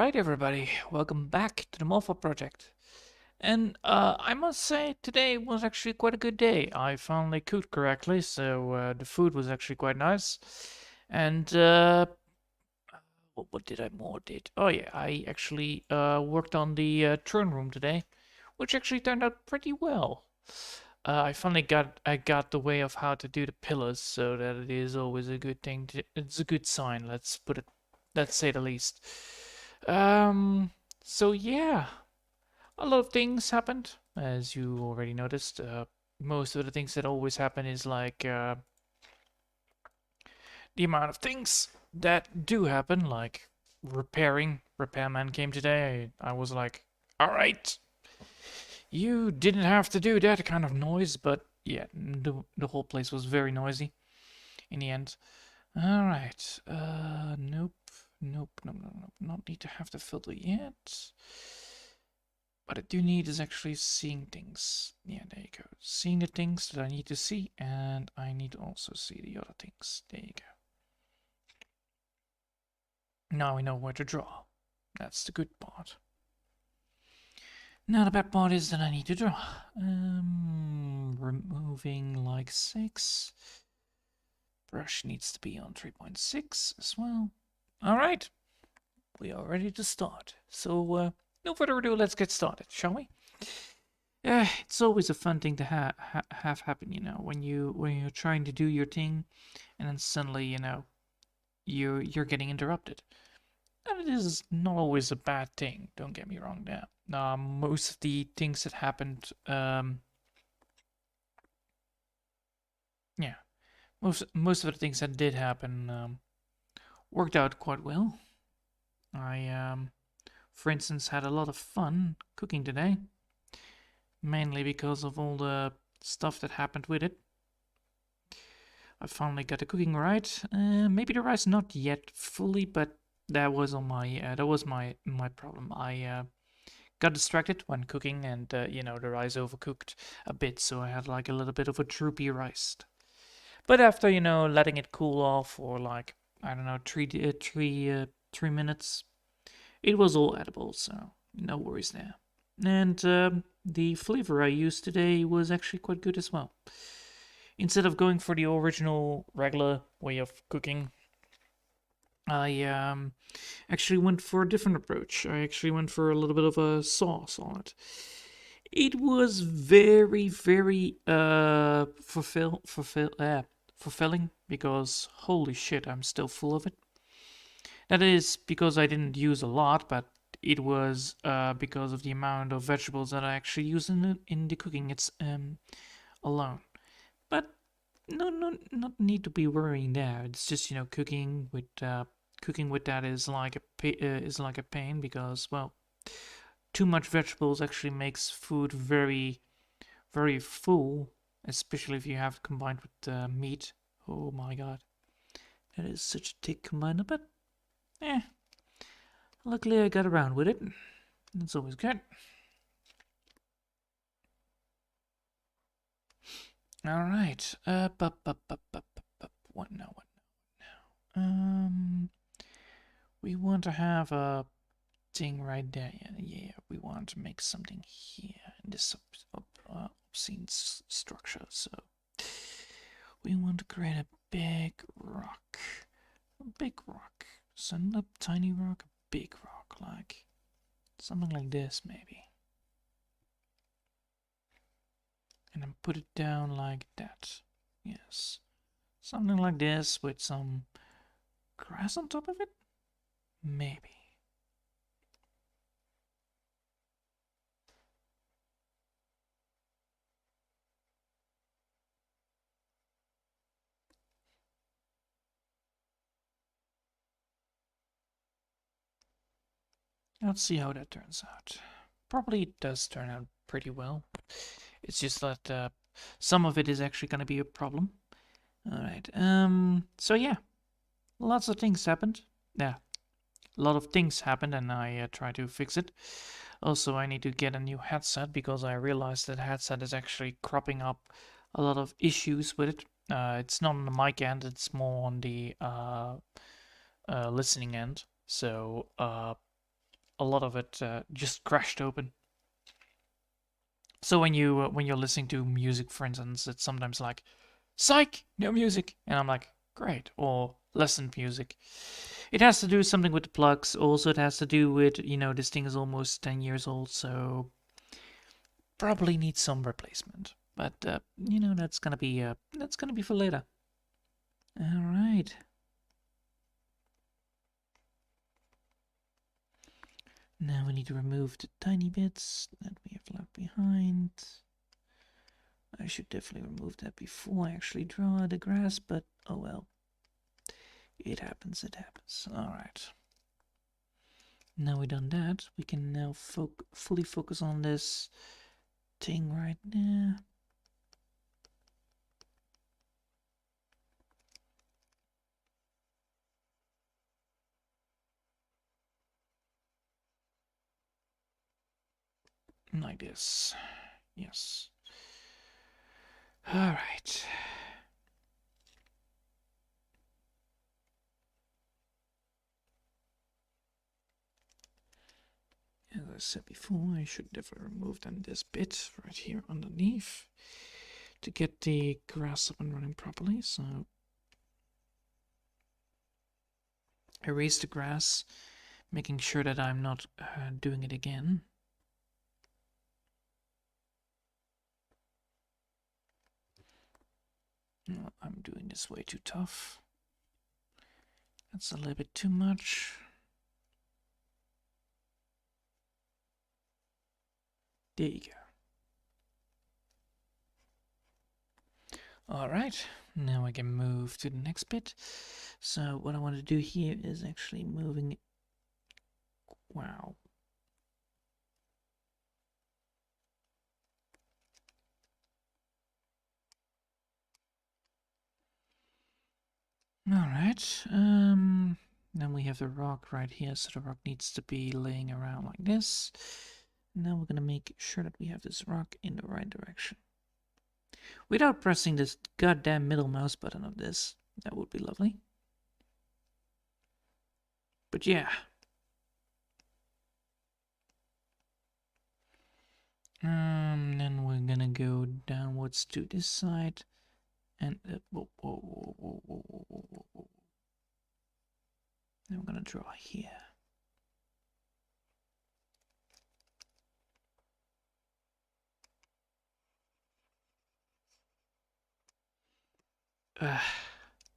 Alright everybody, welcome back to the moth-hawk project. And I must say today was actually quite a good day. I finally cooked correctly, so the food was actually quite nice. And what did I more did? Oh yeah, I actually worked on the throne room today, which actually turned out pretty well. I finally got the way of how to do the pillars, so that it is always a good thing. It's a good sign. Let's say the least. Um, so yeah, a lot of things happened, as you already noticed. Most of the things that always happen is like the amount of things that do happen, like repairing. Repairman came today. I was like, all right, you didn't have to do that kind of noise, but yeah, the whole place was very noisy in the end. All right, nope, nope, not need to have the filter yet. What I do need is actually seeing things. Yeah, there you go. Seeing the things that I need to see, and I need to also see the other things. There you go. Now we know where to draw. That's the good part. Now the bad part is that I need to draw. Removing like 6. Brush needs to be on 3.6 as well. Alright, we are ready to start. So, no further ado, let's get started, shall we? It's always a fun thing to have happen, you know, when you're trying to do your thing, and then suddenly, you know, you're getting interrupted. And it is not always a bad thing. Don't get me wrong there. Most of the things that happened, yeah, most of the things that did happen worked out quite well. I, for instance, had a lot of fun cooking today, mainly because of all the stuff that happened with it. I finally got the cooking right. Maybe the rice not yet fully, but that was on my that was my problem. I got distracted when cooking, and you know, the rice overcooked a bit, so I had like a little bit of a droopy rice. But after, you know, letting it cool off for like, I don't know, 3 minutes, it was all edible, so no worries there. And the flavor I used today was actually quite good as well. Instead of going for the original regular way of cooking, I actually went for a different approach. I actually went for a little bit of a sauce on it. It was very, very fulfilling, because holy shit, I'm still full of it. That is because I didn't use a lot, but it was because of the amount of vegetables that I actually use in the cooking. It's alone. But not need to be worrying there. It's just, you know, cooking with that is like a pain, because, well, too much vegetables actually makes food very, very full, especially if you have combined with meat. Oh my god, that is such a thick combiner, but luckily I got around with it. That's always good. All right. What now? We want to have a thing right there. Yeah. We want to make something here in this obscene structure. So we want to create a big rock. So not a tiny rock, a big rock, like something like this maybe. And then put it down like that. Yes. Something like this with some grass on top of it? Maybe. Let's see how that turns out. Probably it does turn out pretty well. It's just that some of it is actually going to be a problem. Alright, so yeah. Lots of things happened. Yeah, a lot of things happened, and I tried to fix it. Also, I need to get a new headset, because I realized that headset is actually cropping up a lot of issues with it. It's not on the mic end, it's more on the listening end. So a lot of it just crashed open. So when you're listening to music, for instance, it's sometimes like, "Psych, no music," and I'm like, "Great," or "Lesson music." It has to do something with the plugs. Also, it has to do with, this thing is almost 10 years old, so probably needs some replacement. But that's gonna be for later. All right. Now we need to remove the tiny bits that we have left behind. I should definitely remove that before I actually draw the grass, but oh well. It happens, it happens. Alright. Now we've done that, we can now fully focus on this thing right there. Like this. Yes. Alright. As I said before, I should definitely remove then this bit right here underneath to get the grass up and running properly. So erase the grass, making sure that I'm not doing it again. No, I'm doing this way too tough. That's a little bit too much. There you go. Alright, now I can move to the next bit. So what I want to do here is actually moving... Wow. Alright, then we have the rock right here, so the rock needs to be laying around like this. Now we're gonna make sure that we have this rock in the right direction. Without pressing this goddamn middle mouse button of this. That would be lovely. But yeah. Then we're gonna go downwards to this side. And whoa. Then we're gonna draw here.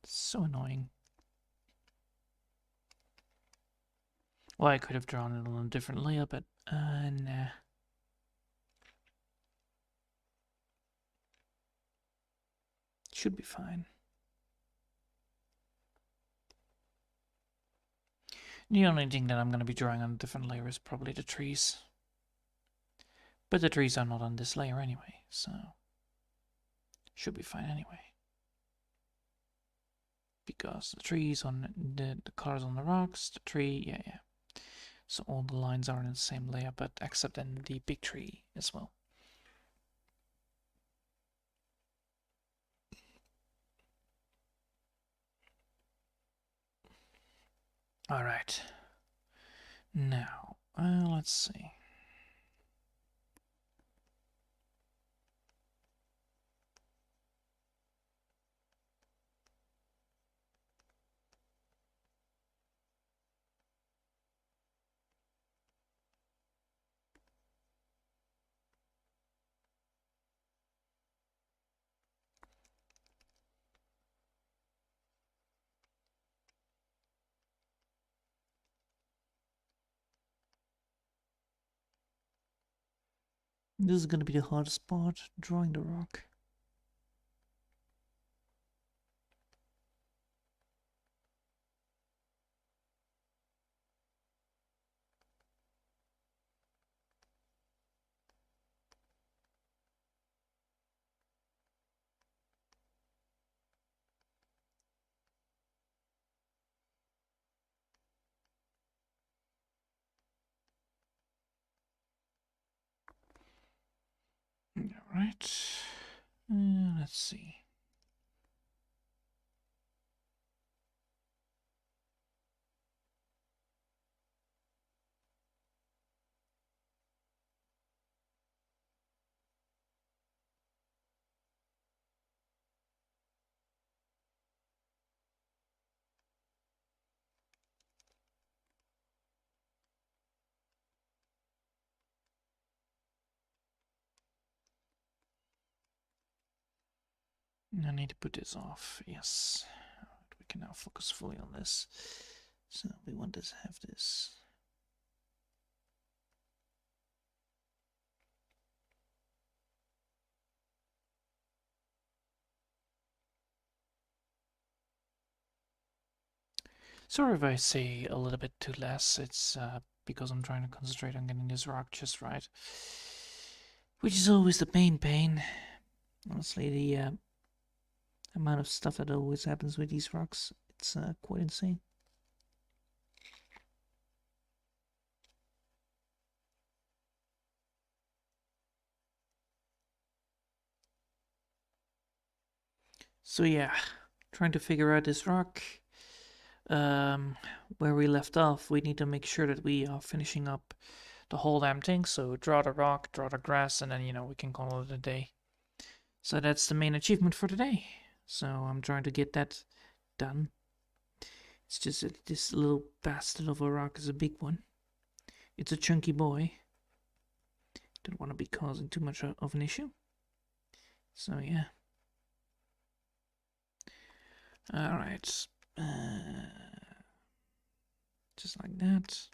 So annoying. Well, I could have drawn it on a different layer, but nah. Should be fine. The only thing that I'm gonna be drawing on a different layer is probably the trees. But the trees are not on this layer anyway, so should be fine anyway. Because the trees on the colors on the rocks, the tree, yeah. So all the lines are in the same layer, but except in the big tree as well. All right. Now, let's see. This is going to be the hardest part, drawing the rock. All right. Let's see. I need to put this off. Yes. We can now focus fully on this. So we want to have this. Sorry if I say a little bit too less. It's because I'm trying to concentrate on getting this rock just right. Which is always the main pain. Honestly, the amount of stuff that always happens with these rocks, it's quite insane. So yeah, trying to figure out this rock. Where we left off, we need to make sure that we are finishing up the whole damn thing. So draw the rock, draw the grass, and then, you know, we can call it a day. So that's the main achievement for today. So I'm trying to get that done. It's just that this little bastard of a rock is a big one. It's a chunky boy. Don't want to be causing too much of an issue. So yeah. Alright. Just like that.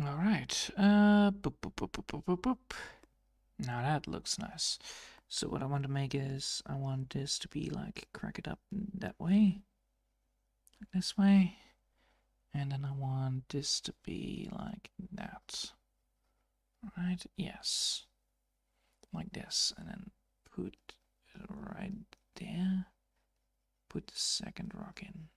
Alright. Boop, boop, boop, boop, boop, boop, boop. Now that looks nice. So what I want to make is, I want this to be like, crack it up that way. This way. And then I want this to be like that. Right? Yes. Like this. And then put it right there. Put the second rock in.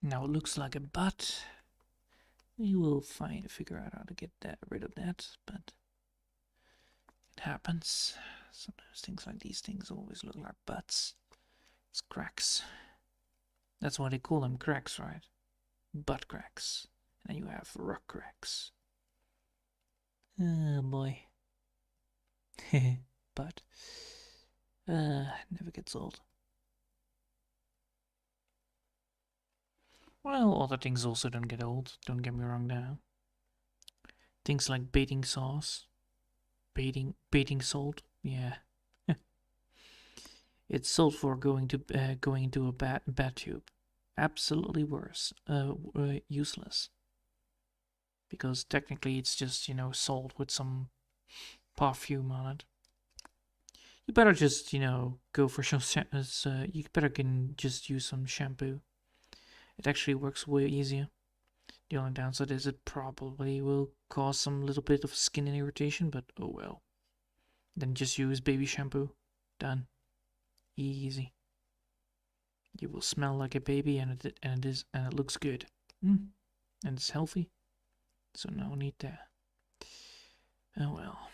Now it looks like a butt. We will figure out how to get rid of that, but it happens. Sometimes things like these things always look like butts. It's cracks. That's why they call them cracks, right? Butt cracks. And then you have rock cracks. Oh boy. But never gets old. Well, other things also don't get old, don't get me wrong now. Things like baiting sauce. Baiting salt, yeah. It's salt for going into a bat tube. Absolutely worse. Useless. Because technically it's just, you know, salt with some perfume on it. You better just, you know, go for some. You better can just use some shampoo. It actually works way easier. The only downside is it probably will cause some little bit of skin irritation, but oh well. Then just use baby shampoo. Done. Easy. You will smell like a baby, and it looks good. And it's healthy. So no need there. Oh well.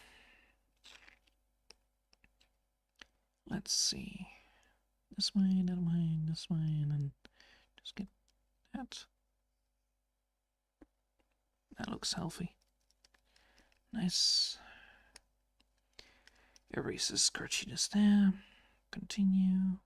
Let's see. This way, that way, this way, and then just get that. That looks healthy. Nice. Erase the scratchiness there. Continue.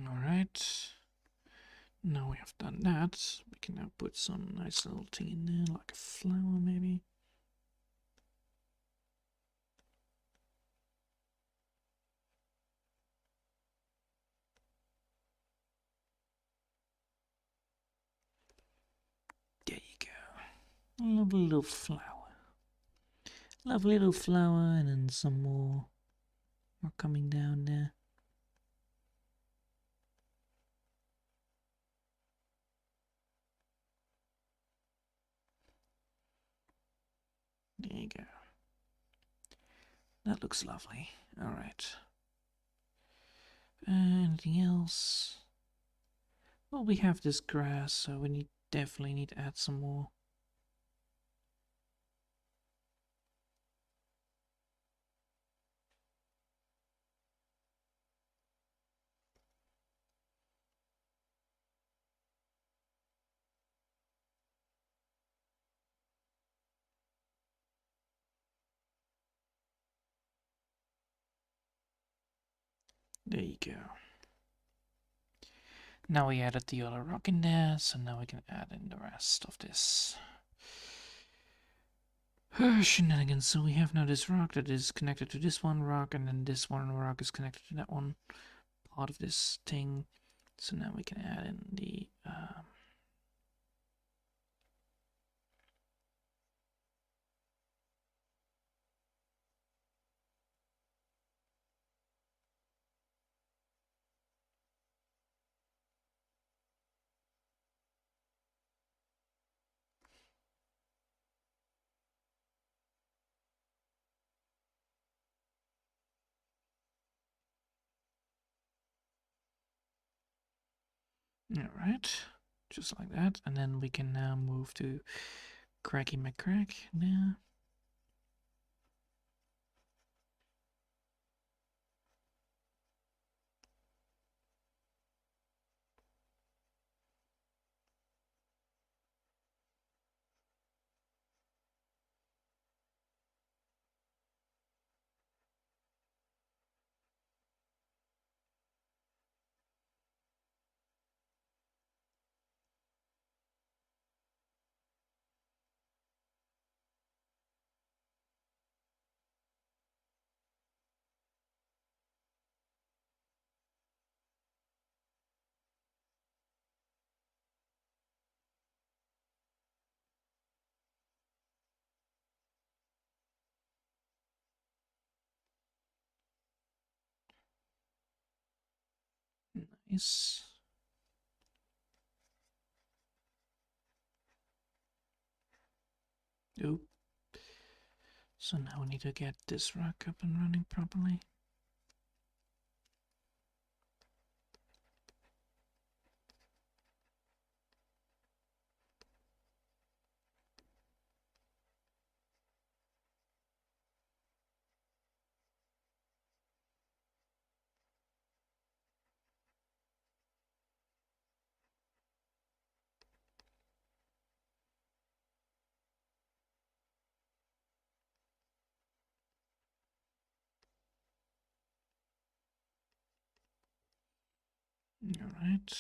Alright. Now we have done that. We can now put some nice little thing in there, like a flower maybe. There you go. A lovely little flower. Lovely little flower, and then some more coming down there. There you go. That looks lovely. Alright. Anything else? Well, we have this grass, so we definitely need to add some more. There you go. Now we added the other rock in there, so now we can add in the rest of this shenanigans. So we have now this rock that is connected to this one rock, and then this one rock is connected to that one part of this thing. So now we can add in the alright, just like that, and then we can now move to Cracky McCrack now. Nice. Oop. So now we need to get this rock up and running properly. Alright.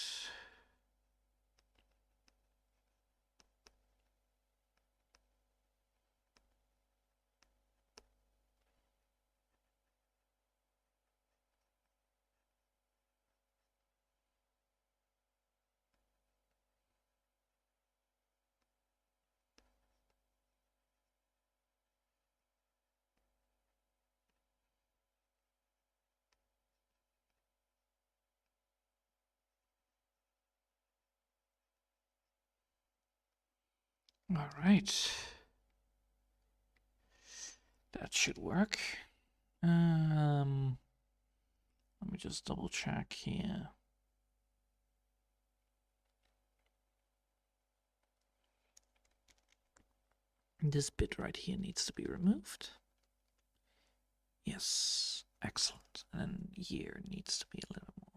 Alright. That should work. Let me just double check here. This bit right here needs to be removed. Yes, excellent. And here needs to be a little more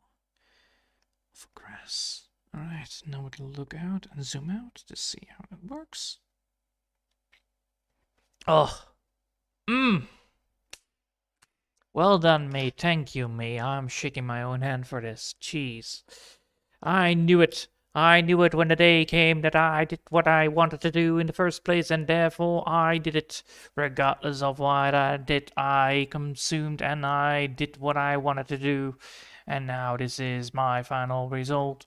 of grass. Alright, now we can look out and zoom out to see how it works. Oh, Well done, mate. Thank you, mate. I'm shaking my own hand for this. Jeez. I knew it. I knew it when the day came that I did what I wanted to do in the first place, and therefore I did it. Regardless of what I did, I consumed and I did what I wanted to do. And now this is my final result.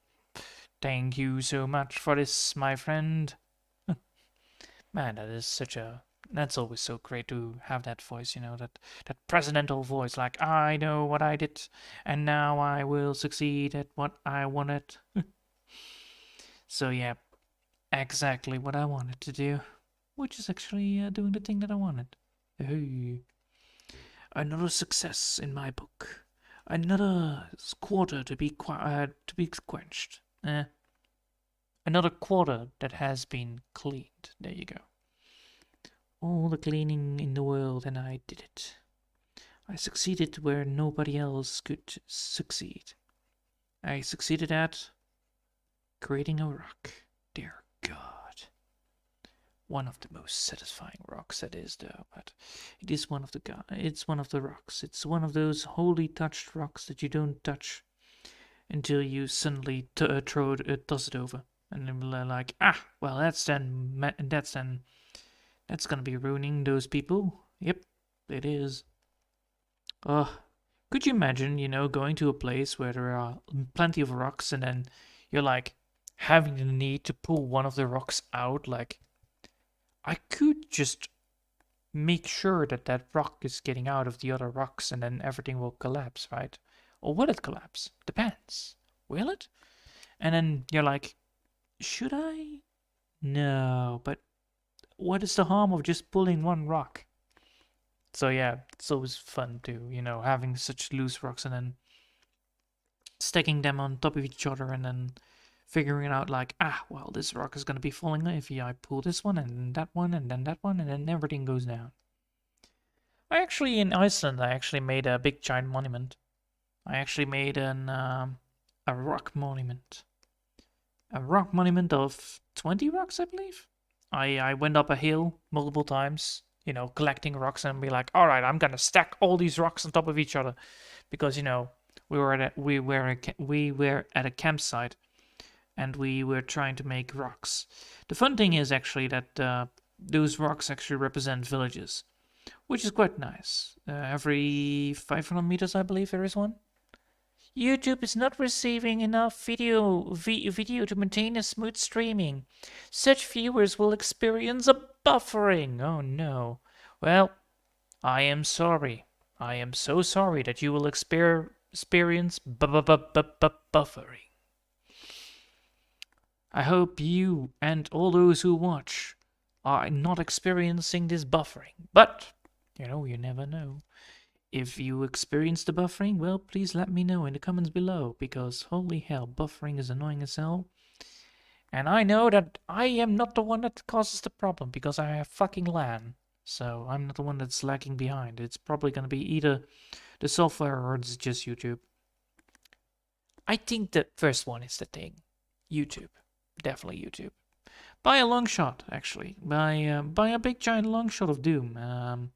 Thank you so much for this, my friend. Man, that is such a... That's always so great to have that voice, you know, that presidential voice, like, I know what I did, and now I will succeed at what I wanted. So, yeah, exactly what I wanted to do, which is actually doing the thing that I wanted. Hey, another success in my book. Another quarter to be quenched. Another quarter that has been cleaned. There you go. All the cleaning in the world, and I did it. I succeeded where nobody else could succeed. I succeeded at creating a rock. Dear God. One of the most satisfying rocks, that is, though, but it is one of the it's one of the rocks. It's one of those holy touched rocks that you don't touch until you suddenly toss it over. And then they're like, well, that's gonna be ruining those people. Yep, it is. Could you imagine, going to a place where there are plenty of rocks and then you're like having the need to pull one of the rocks out? Like, I could just make sure that that rock is getting out of the other rocks and then everything will collapse, right? Or will it collapse? Depends. Will it? And then you're like, should I? No, but what is the harm of just pulling one rock? So yeah, it's always fun to, having such loose rocks and then stacking them on top of each other and then figuring out like, well, this rock is going to be falling if I pull this one and then that one and then that one and then everything goes down. In Iceland, I actually made a big giant monument. I actually made a rock monument. A rock monument of 20 rocks, I believe. I went up a hill multiple times, collecting rocks and be like, all right, I'm gonna stack all these rocks on top of each other, because we were at a campsite, and we were trying to make rocks. The fun thing is actually that those rocks actually represent villages, which is quite nice. Every 500 meters, I believe, there is one. YouTube is not receiving enough video to maintain a smooth streaming. Such viewers will experience a buffering. Oh no. Well, I am sorry. I am so sorry that you will experience buffering. I hope you and all those who watch are not experiencing this buffering. But, you never know. If you experience the buffering, well, please let me know in the comments below, because holy hell, buffering is annoying as hell. And I know that I am not the one that causes the problem, because I have fucking LAN. So I'm not the one that's lagging behind. It's probably going to be either the software or it's just YouTube. I think the first one is the thing. YouTube. Definitely YouTube. By a long shot, actually. By a big giant long shot of doom.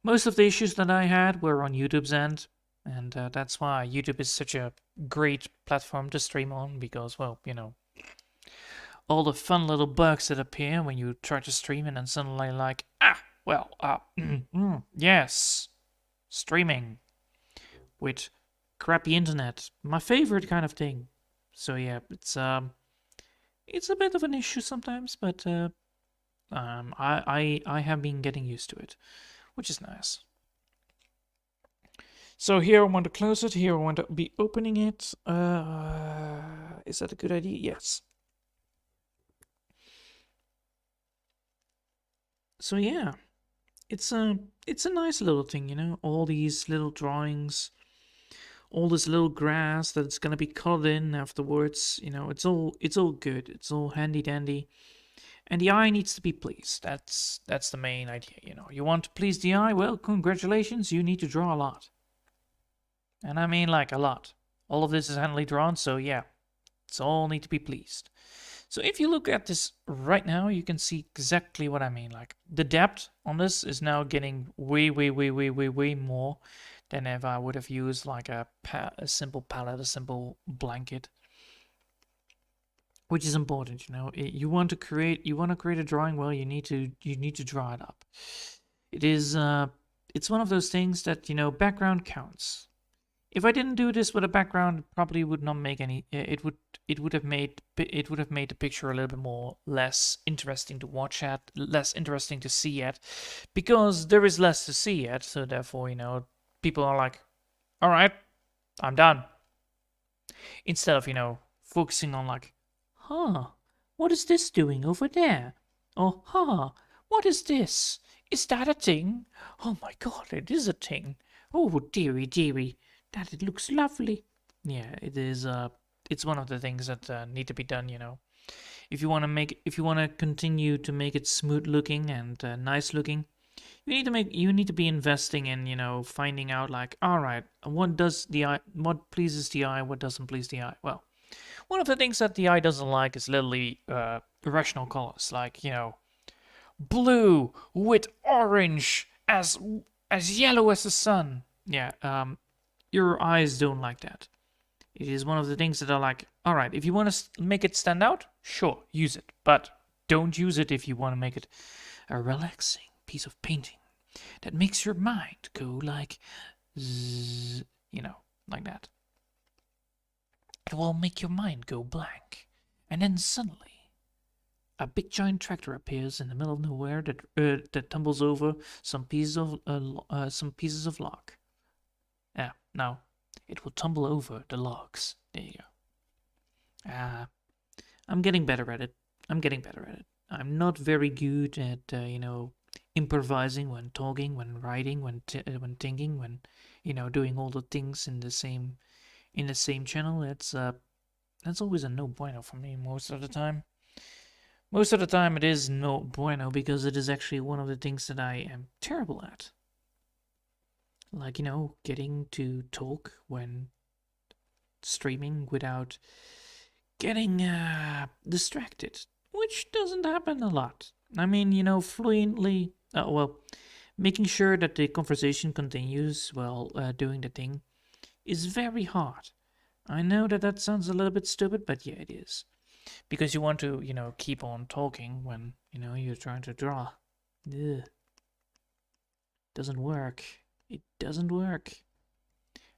Most of the issues that I had were on YouTube's end, and that's why YouTube is such a great platform to stream on, because, well, all the fun little bugs that appear when you try to stream and then suddenly like, yes, streaming with crappy internet, my favorite kind of thing. So yeah, it's a bit of an issue sometimes, but I have been getting used to it, which is nice. So here I want to close it. Here I want to be opening it. Is that a good idea? Yes. So yeah, it's a nice little thing, all these little drawings, all this little grass that's gonna be colored in afterwards. It's all good. It's all handy dandy. And the eye needs to be pleased. That's the main idea, You want to please the eye? Well, congratulations, you need to draw a lot. And I mean like a lot. All of this is handily drawn, so yeah. It's all need to be pleased. So if you look at this right now, you can see exactly what I mean. Like the depth on this is now getting way more than if I would have used like a simple palette, a simple blanket, which is important. You know, you want to create a drawing. Well, you need to draw it up. It is it's one of those things that, you know, background counts. If I didn't do this with a background, it probably would not make any. It would have made the picture a little bit more less interesting to watch at, less interesting to see at, because there is less to see at. So therefore, you know, people are like, all right, I'm done. Instead of, you know, focusing on like, huh, what is this doing over there? Or huh, what is this? Is that a thing? Oh my god, it is a thing. Oh dearie dearie. That it looks lovely. Yeah, it is. It's one of the things that need to be done. You know, if you want to continue to make it smooth looking and nice looking, you need to be investing in, you know, finding out like, all right, what pleases the eye, what doesn't please the eye. Well, one of the things that the eye doesn't like is literally irrational colors, like, you know, blue with orange as yellow as the sun. Yeah, your eyes don't like that. It is one of the things that are like, all right, if you want to make it stand out, sure, use it. But don't use it if you want to make it a relaxing piece of painting that makes your mind go like, zzz, you know, like that. It will make your mind go blank. And then suddenly, a big giant tractor appears in the middle of nowhere that tumbles over some pieces of log. Yeah, now it will tumble over the logs. There you go. I'm getting better at it. I'm not very good at, you know, improvising when talking, when writing, when thinking, when, you know, doing all the things in the same channel. That's always a no bueno for me most of the time. Most of the time it is no bueno because it is actually one of the things that I am terrible at. Like, you know, getting to talk when streaming without getting distracted, which doesn't happen a lot. I mean, you know, fluently, making sure that the conversation continues while doing the thing is very hard. I know that sounds a little bit stupid, but yeah, it is. Because you want to, you know, keep on talking when, you know, you're trying to draw. Ugh. Doesn't work. It doesn't work.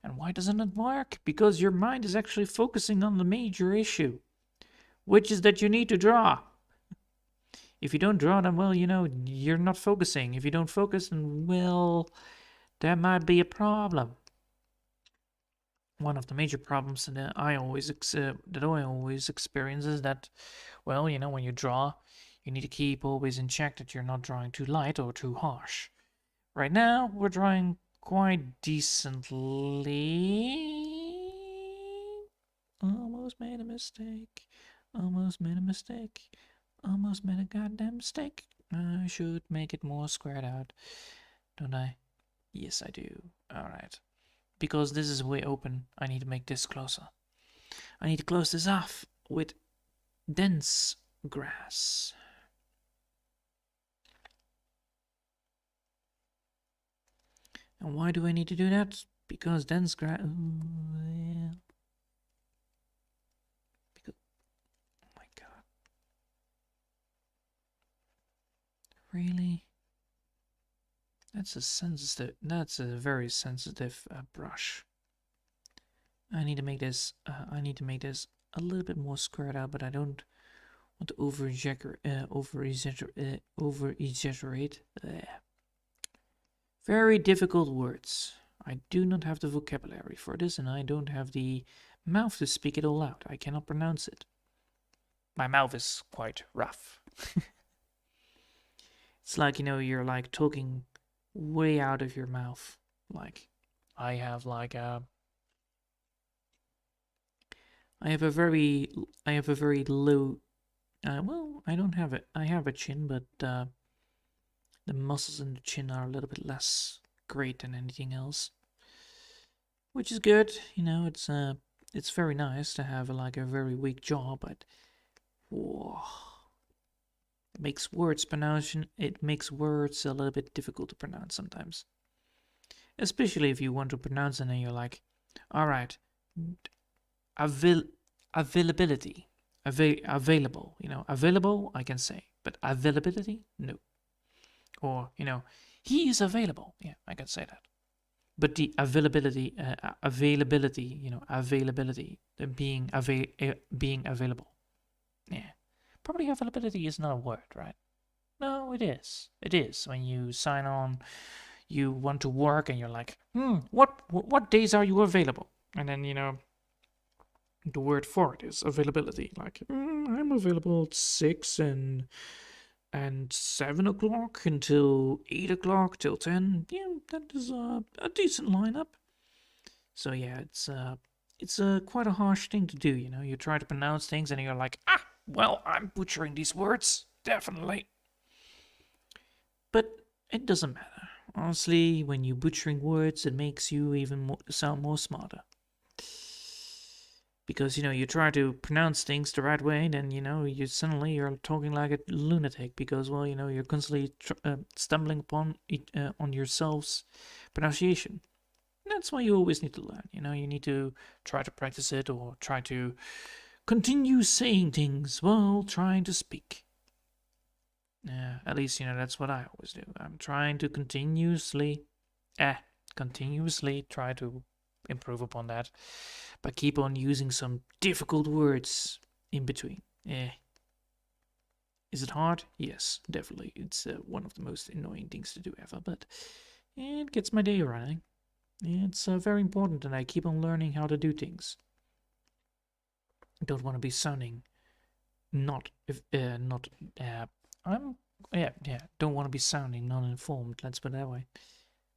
And why doesn't it work? Because your mind is actually focusing on the major issue, which is that you need to draw. If you don't draw, then, well, you know, you're not focusing. If you don't focus, then, well, there might be a problem. One of the major problems that I always experience is that, well, you know, when you draw, you need to keep always in check that you're not drawing too light or too harsh. Right now, we're drawing quite decently. Almost made a mistake. Almost made a mistake. Almost made a goddamn mistake. I should make it more squared out, don't I? Yes, I do. Alright. Because this is way open, I need to make this closer. I need to close this off with dense grass. And why do I need to do that? Because dense grass... yeah. Because... oh my god. Really? That's a very sensitive brush. I need to make this a little bit more squared out, but I don't want to over exaggerate. Very difficult words. I do not have the vocabulary for this, and I don't have the mouth to speak it all out. I cannot pronounce it. My mouth is quite rough. It's like, you know, you're like talking way out of your mouth. Like, I have like a very low. Well, I don't have it. I have a chin, but the muscles in the chin are a little bit less great than anything else, which is good. You know, it's very nice to have like a very weak jaw, but Whoa. It makes words a little bit difficult to pronounce sometimes. Especially if you want to pronounce it and you're like, all right, availability, available, available I can say, but availability, no. Or, he is available, yeah, I can say that. But the availability, being available, yeah. Probably availability is not a word, right? No, it is. It is. When you sign on, you want to work and you're like, what days are you available? And then, the word for it is availability. Like, I'm available at 6 and 7 o'clock until 8 o'clock till 10. Yeah, that is a decent lineup. So yeah, it's quite a harsh thing to do, You try to pronounce things and you're like, well, I'm butchering these words, definitely. But it doesn't matter. Honestly, when you're butchering words, it makes you even sound more smarter. Because, you try to pronounce things the right way, then, you're talking like a lunatic. Because, well, you're constantly stumbling upon on yourself's pronunciation. And that's why you always need to learn. You need to try to practice it or try to continue saying things while trying to speak. At least, that's what I always do. I'm trying to continuously try to improve upon that, but keep on using some difficult words in between. Is it hard? Yes, definitely. It's one of the most annoying things to do ever, but it gets my day running. It's very important, and I keep on learning how to do things. I don't want to be sounding don't want to be sounding non-informed, let's put it that way.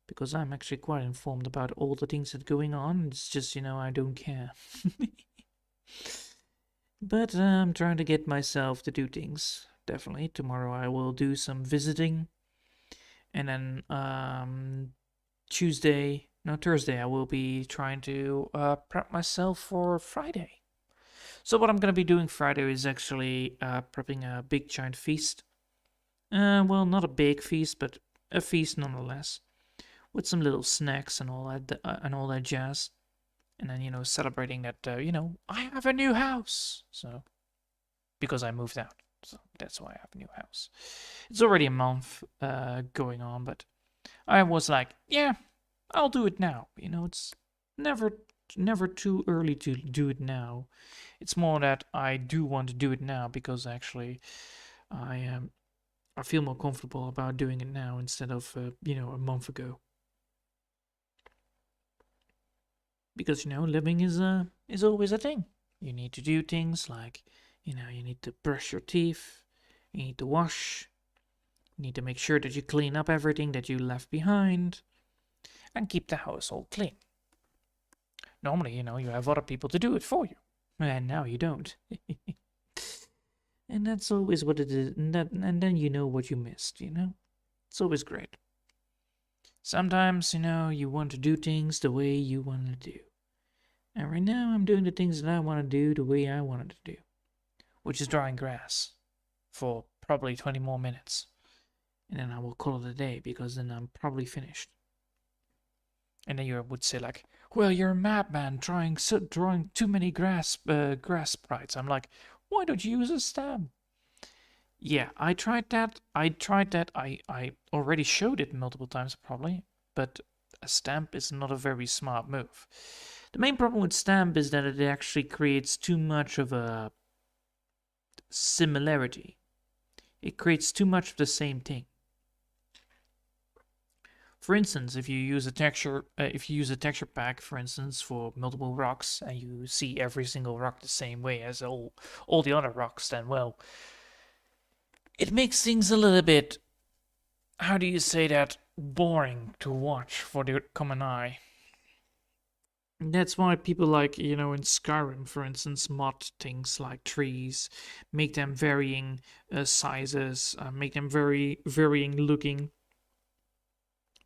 Because I'm actually quite informed about all the things that are going on. It's just, I don't care. But I'm trying to get myself to do things. Definitely. Tomorrow I will do some visiting. And then Thursday I will be trying to prep myself for Friday. So what I'm going to be doing Friday is actually prepping a big giant feast. Well, not a big feast, but a feast nonetheless. With some little snacks and all that jazz. And then, celebrating that, I have a new house. So, because I moved out. So, that's why I have a new house. It's already a month going on, but I was like, yeah, I'll do it now. It's never too early to do it now. It's more that I do want to do it now because actually I feel more comfortable about doing it now instead of, a month ago. Because, living is always a thing. You need to do things like, you need to brush your teeth, you need to wash, you need to make sure that you clean up everything that you left behind, and keep the house all clean. Normally, you have other people to do it for you, and now you don't. And that's always what it is, and then you know what you missed, It's always great. Sometimes, you want to do things the way you want to do. And right now, I'm doing the things that I want to do the way I wanted to do. Which is drying grass for probably 20 more minutes. And then I will call it a day, because then I'm probably finished. And then you would say like, well, you're a madman drawing too many grass sprites. I'm like, why don't you use a stem? Yeah, I tried that. I already showed it multiple times probably, but a stamp is not a very smart move. The main problem with stamp is that it actually creates too much of a similarity. It creates too much of the same thing. For instance, if you use a texture pack, for instance, for multiple rocks, and you see every single rock the same way as all the other rocks, then well, it makes things a little bit, how do you say that, boring to watch for the common eye. That's why people like, in Skyrim, for instance, mod things like trees, make them varying sizes, make them very varying looking.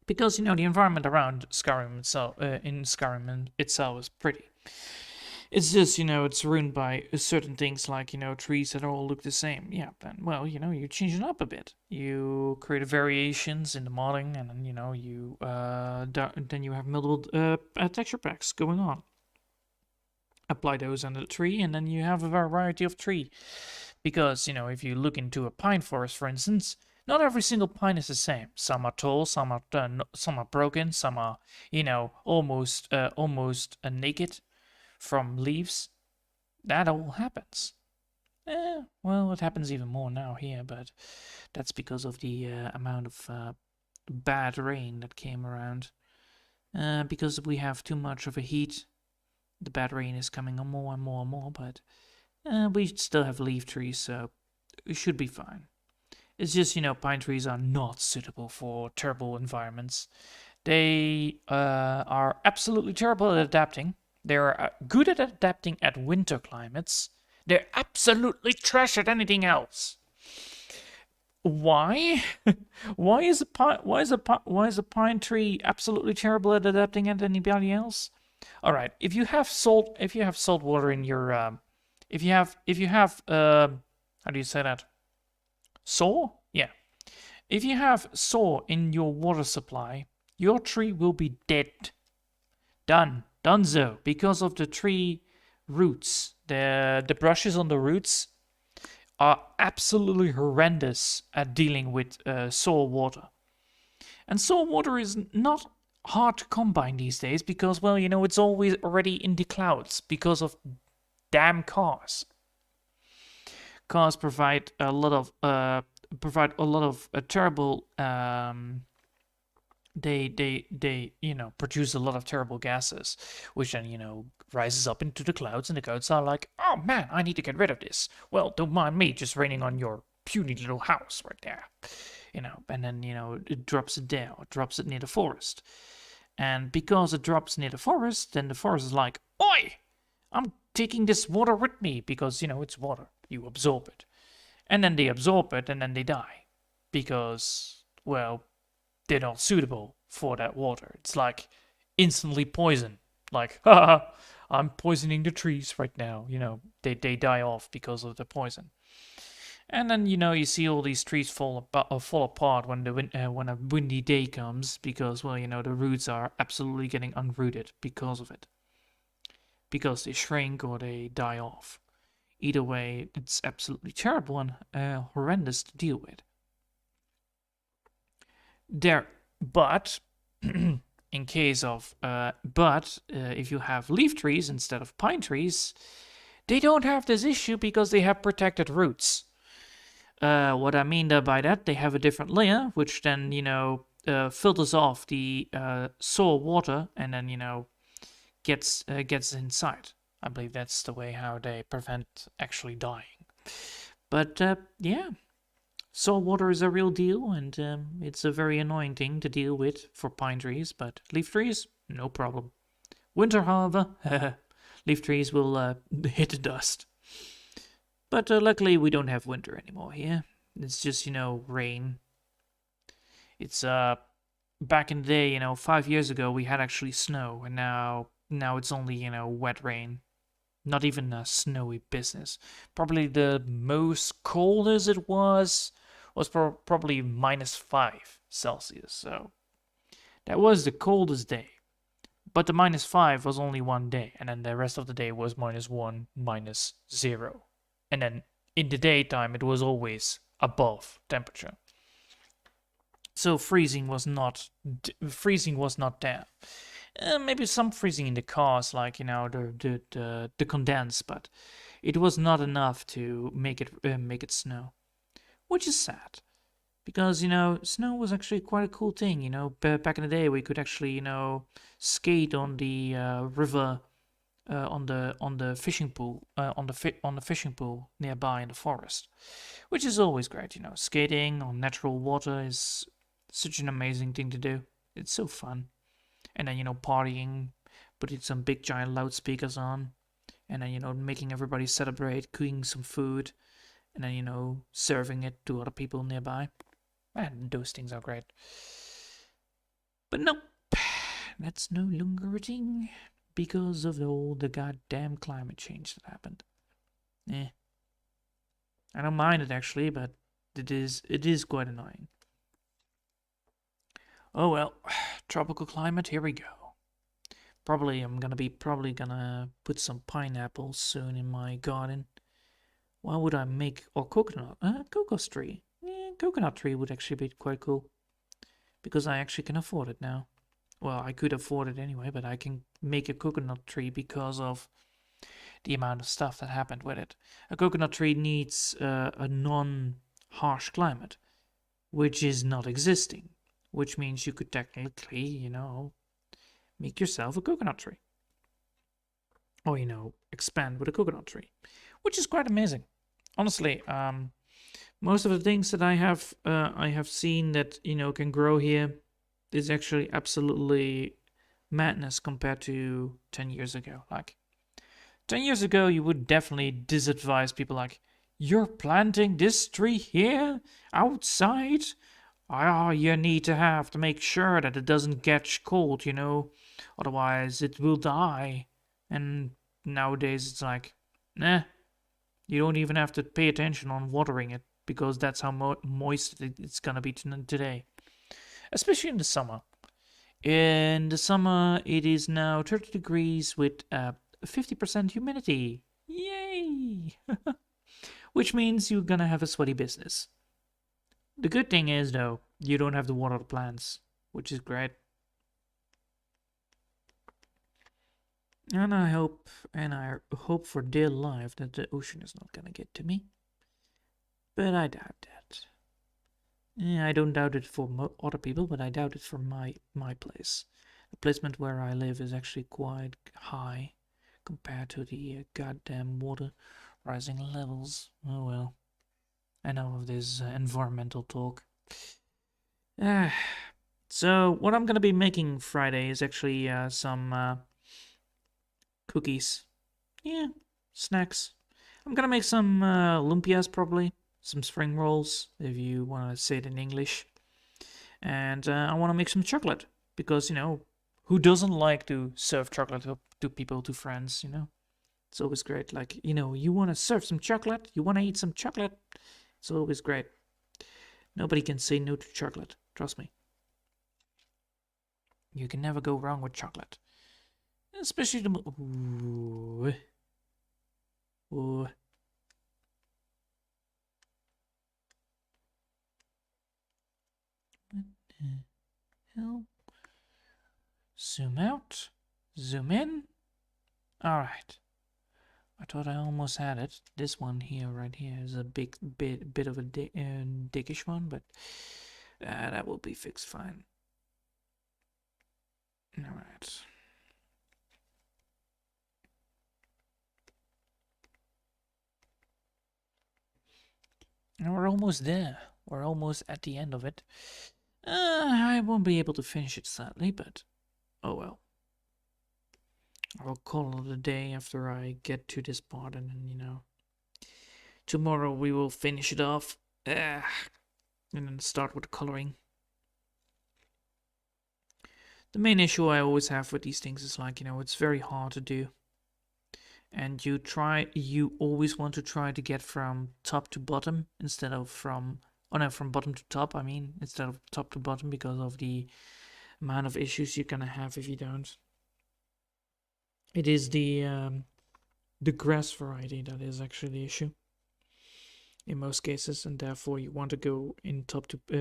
Because, the environment around Skyrim itself, is pretty. It's just, it's ruined by certain things like, trees that all look the same. Yeah, then, well, you change it up a bit. You create variations in the modding, and then, then you have multiple texture packs going on. Apply those on the tree, and then you have a variety of tree. Because, if you look into a pine forest, for instance, not every single pine is the same. Some are tall, some are broken, some are, almost naked from leaves. That all happens. Well, it happens even more now here, but that's because of the amount of bad rain that came around. Because we have too much of a heat, the bad rain is coming on more and more and more, but we still have leaf trees, so we should be fine. It's just, pine trees are not suitable for terrible environments. They are absolutely terrible at adapting. They're good at adapting at winter climates. They're absolutely trash at anything else. Why? Why is a pine tree absolutely terrible at adapting at anybody else? All right, if you have salt water in your if you have how do you say that? Soil? Yeah. If you have soil in your water supply, your tree will be dead. Donezo, because of the tree roots. The brushes on the roots are absolutely horrendous at dealing with soil water. And soil water is not hard to combine these days because, well, it's always already in the clouds because of damn cars. Cars provide a lot of terrible they produce a lot of terrible gases, which then rises up into the clouds, and the clouds are like, oh man, I need to get rid of this. Well, don't mind me just raining on your puny little house right there, and then it drops it there, or drops it near the forest, and because it drops near the forest, then the forest is like, oi, I'm taking this water with me because it's water, you absorb it, and then they absorb it, and then they die because, well, they're not suitable for that water. It's like instantly poison. Like, haha, I'm poisoning the trees right now. They die off because of the poison. And then you see all these trees fall apart when when a windy day comes because, well, the roots are absolutely getting unrooted because of it. Because they shrink or they die off. Either way, it's absolutely terrible and horrendous to deal with. But in case of if you have leaf trees instead of pine trees, they don't have this issue because they have protected roots. What I mean by that, they have a different layer which then filters off the soil water and then gets inside. I believe that's the way how they prevent actually dying. But yeah. Soil water is a real deal, and it's a very annoying thing to deal with for pine trees, but leaf trees, no problem. Winter, however, leaf trees will hit the dust. But luckily, we don't have winter anymore here. It's just, rain. It's, back in the day, 5 years ago, we had actually snow, and now it's only, wet rain. Not even a snowy business. Probably the most coldest it was probably -5 Celsius, so that was the coldest day. But the -5 was only one day, and then the rest of the day was -1, -0. And then in the daytime, it was always above temperature. So freezing was not there. Maybe some freezing in the cars, like the condense, but it was not enough to make it snow. Which is sad, because snow was actually quite a cool thing. Back in the day we could actually skate on the river, on the fishing pool, on the fishing pool nearby in the forest, which is always great. Skating on natural water is such an amazing thing to do. It's so fun, and then partying, putting some big giant loudspeakers on, and then making everybody celebrate, cooking some food. And then, serving it to other people nearby. And those things are great. But nope, that's no longer a thing. because of all the goddamn climate change that happened. Eh. I don't mind it actually, but it is quite annoying. Oh well, tropical climate, here we go. I'm gonna put some pineapples soon in my garden. Why would I make, or coconut, coconut tree? Coconut tree would actually be quite cool. Because I actually can afford it now. Well, I could afford it anyway, but I can make a coconut tree because of the amount of stuff that happened with it. A coconut tree needs a non-harsh climate, which is not existing. Which means you could technically, make yourself a coconut tree. Or, expand with a coconut tree. Which is quite amazing. Honestly, most of the things that I have seen that, can grow here is actually absolutely madness compared to 10 years ago. Like, 10 years ago, you would definitely disadvise people like, you're planting this tree here outside? Oh, you need to make sure that it doesn't catch cold, otherwise it will die. And nowadays it's like, nah, you don't even have to pay attention on watering it because that's how moist it's gonna be today, especially in the summer. In the summer, it is now 30 degrees with 50% humidity. Yay! Which means you're gonna have a sweaty business. The good thing is, though, you don't have to water the plants, which is great. And I hope for dear life that the ocean is not gonna get to me. But I doubt that. Yeah, I don't doubt it for other people, but I doubt it for my place. The placement where I live is actually quite high compared to the goddamn water rising levels. Oh well. Enough of this environmental talk. So what I'm gonna be making Friday is actually some cookies. Yeah, snacks. I'm gonna make some lumpias probably, some spring rolls if you want to say it in English, and I want to make some chocolate because who doesn't like to serve chocolate to people, to friends? It's always great. Like you want to serve some chocolate, you want to eat some chocolate. It's always great. Nobody can say no to chocolate. Trust me. You can never go wrong with chocolate. Especially the... Ooh. Ooh. What the hell? Zoom out. Zoom in. Alright. I thought I almost had it. This one here, right here, is a bit of a dickish one, but that will be fixed fine. Alright. And we're almost there. We're almost at the end of it. I won't be able to finish it sadly, but oh well. I'll call it a day after I get to this part, and then, tomorrow we will finish it off. And then start with the coloring. The main issue I always have with these things is like, it's very hard to do. And you always want to try to get from top to bottom instead of from bottom to top, I mean, instead of top to bottom because of the amount of issues you're gonna have if you don't. It is the grass variety that is actually the issue in most cases, and therefore you want to go in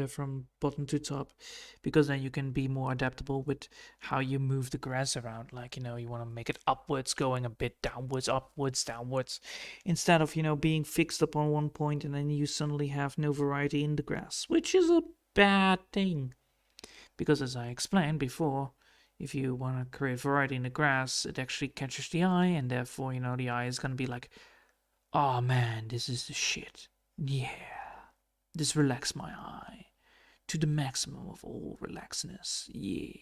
from bottom to top, because then you can be more adaptable with how you move the grass around. Like, you want to make it upwards, going a bit downwards, upwards, downwards, instead of being fixed up on one point and then you suddenly have no variety in the grass, which is a bad thing. Because as I explained before, if you want to create variety in the grass, it actually catches the eye, and therefore the eye is going to be like, oh man, this is the shit. Yeah, this relaxes my eye to the maximum of all relaxedness. Yeah,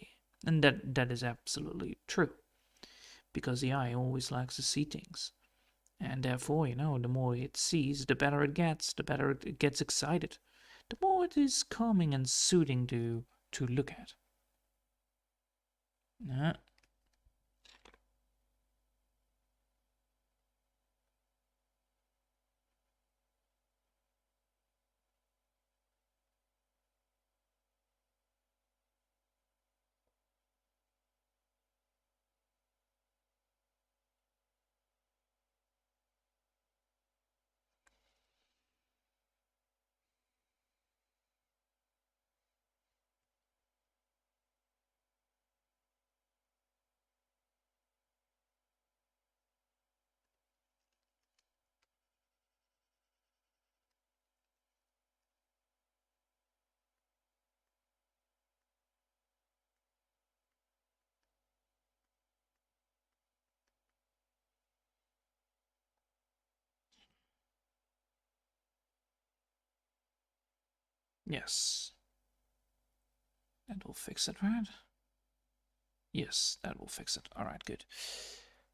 and that is absolutely true, because the eye always likes to see things, and therefore the more it sees, the better it gets. The better it gets excited, the more it is calming and soothing to look at. Yes. That will fix it, right? Yes, that will fix it. Alright, good.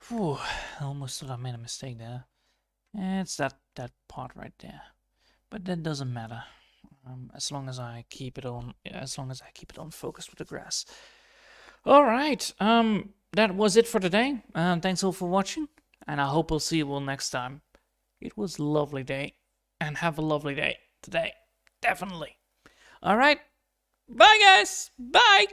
Whew, almost thought I made a mistake there. It's that part right there. But that doesn't matter. As long as I keep it on focus with the grass. Alright, that was it for today. Thanks all for watching, and I hope I'll see you all next time. It was a lovely day, and have a lovely day today. Definitely. Alright, bye guys! Bye!